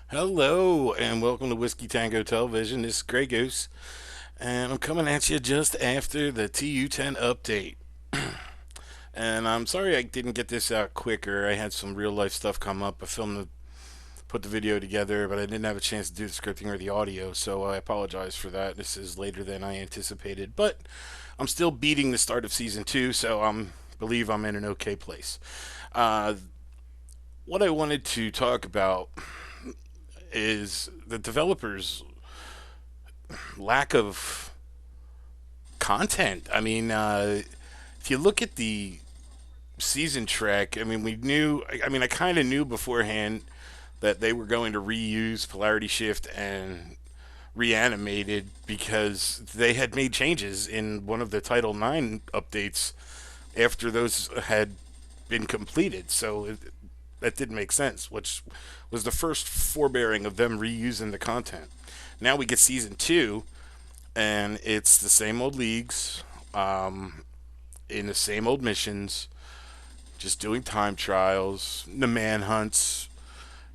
Hello and welcome to Whiskey Tango Television. This is Grey Goose, and I'm coming at you just after the TU10 update. And I'm sorry I didn't get this out quicker. I had some real life stuff come up. Put the video together, but I didn't have a chance to do the scripting or the audio, so I apologize for that. This is later than I anticipated, but I'm still beating the start of season 2, so I believe I'm in an okay place. Uh, what I wanted to talk about is the developers' lack of content. If you look at the season track, I kind of knew beforehand that they were going to reuse Polarity Shift and Reanimated because they had made changes in one of the Title 9 updates after those had been completed. That didn't make sense, which was the first forebearing of them reusing the content. Now we get season 2, and it's the same old leagues, in the same old missions, just doing time trials, the manhunts.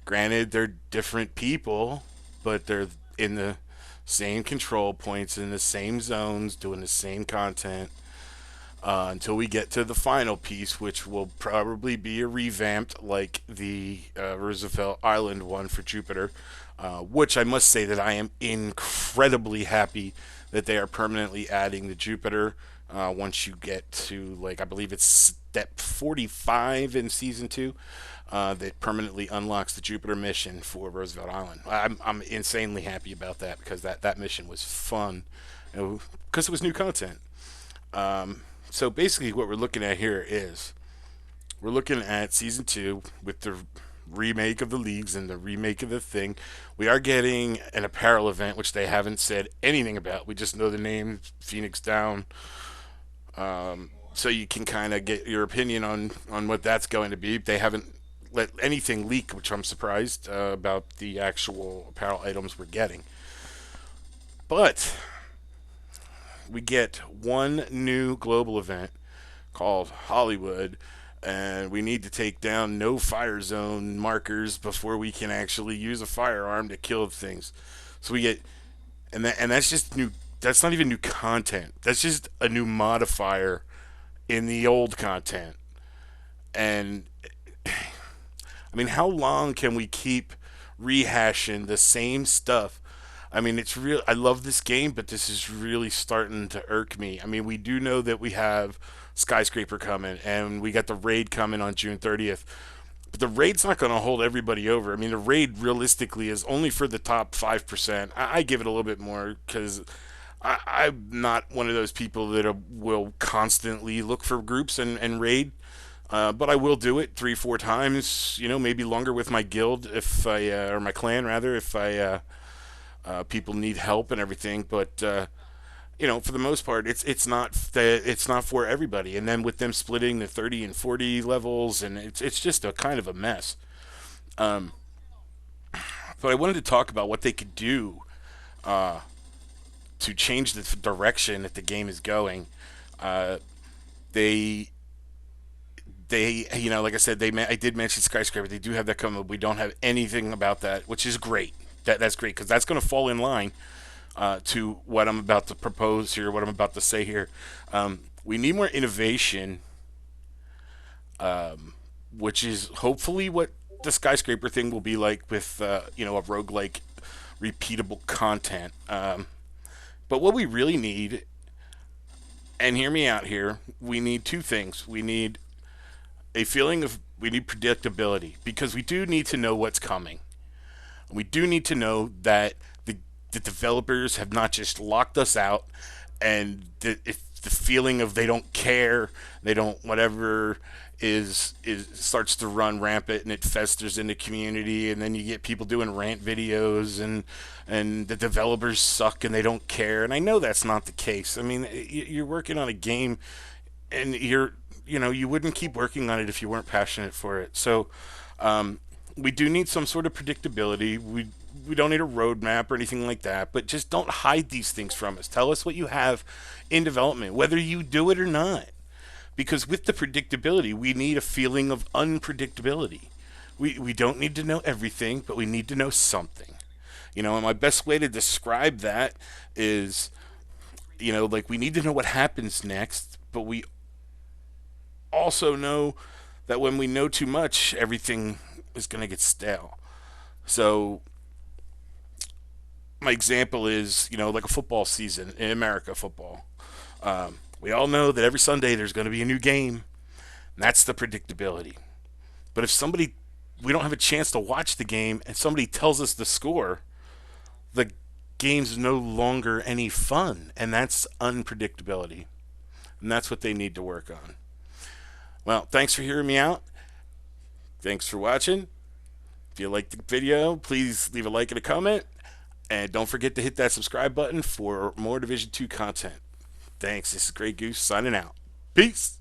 Granted, they're different people, but they're in the same control points, in the same zones, doing the same content. Until we get to the final piece, which will probably be a revamped like the Roosevelt Island one for Jupiter, which I must say that I am incredibly happy that they are permanently adding the Jupiter. Once you get to, like, I believe it's step 45 in season 2, that permanently unlocks the Jupiter mission for Roosevelt Island. I'm insanely happy about that because that mission was fun, because it was new content. So basically, what we're looking at here is we're looking at season 2 with the remake of the leagues and the remake of the thing. We are getting an apparel event, which they haven't said anything about. We just know the name Phoenix Down. So you can kind of get your opinion on what that's going to be. They haven't let anything leak, which I'm surprised about the actual apparel items we're getting. But we get one new global event called Hollywood, and we need to take down no fire zone markers before we can actually use a firearm to kill things. So we get, and that's just new. That's not even new content. That's just a new modifier in the old content. And I mean, how long can we keep rehashing the same stuff? I mean, it's real. I love this game, but this is really starting to irk me. I mean, we do know that we have Skyscraper coming, and we got the raid coming on June 30th. But the raid's not going to hold everybody over. I mean, the raid realistically is only for the top 5%. I give it a little bit more because I'm not one of those people that will constantly look for groups and raid. But I will do it 3, 4 times, maybe longer with my guild if or my clan rather, if people need help and everything. But for the most part, it's not for everybody. And then with them splitting the 30 and 40 levels, and it's just a kind of a mess. Um, but I wanted to talk about what they could do uh, to change the direction that the game is going. Uh, they like I said, I did mention Skyscraper. They do have that coming up. We don't have anything about that, which is great. That's great because that's going to fall in line to what I'm about to propose here, what I'm about to say here. We need more innovation, which is hopefully what the Skyscraper thing will be like with a roguelike repeatable content. But what we really need, and hear me out here, we need two things. We need predictability because we do need to know what's coming. We do need to know that the developers have not just locked us out, and if the feeling of they don't care, they don't whatever is starts to run rampant and it festers in the community, and then you get people doing rant videos and the developers suck and they don't care. And I know that's not the case. I mean, you're working on a game, and you wouldn't keep working on it if you weren't passionate for it. So we do need some sort of predictability. we don't need a roadmap or anything like that, but just don't hide these things from us. Tell us what you have in development, whether you do it or not. Because with the predictability, we need a feeling of unpredictability. We don't need to know everything, but we need to know something. And my best way to describe that is, like, we need to know what happens next, but we also know that when we know too much, everything is going to get stale. So, my example is, like a football season in America football. We all know that every Sunday there's going to be a new game. And that's the predictability. But if we don't have a chance to watch the game and somebody tells us the score, the game's no longer any fun. And that's unpredictability. And that's what they need to work on. Well, thanks for hearing me out. Thanks for watching. If you liked the video, please leave a like and a comment. And don't forget to hit that subscribe button for more Division 2 content. Thanks. This is Grey Goose signing out. Peace.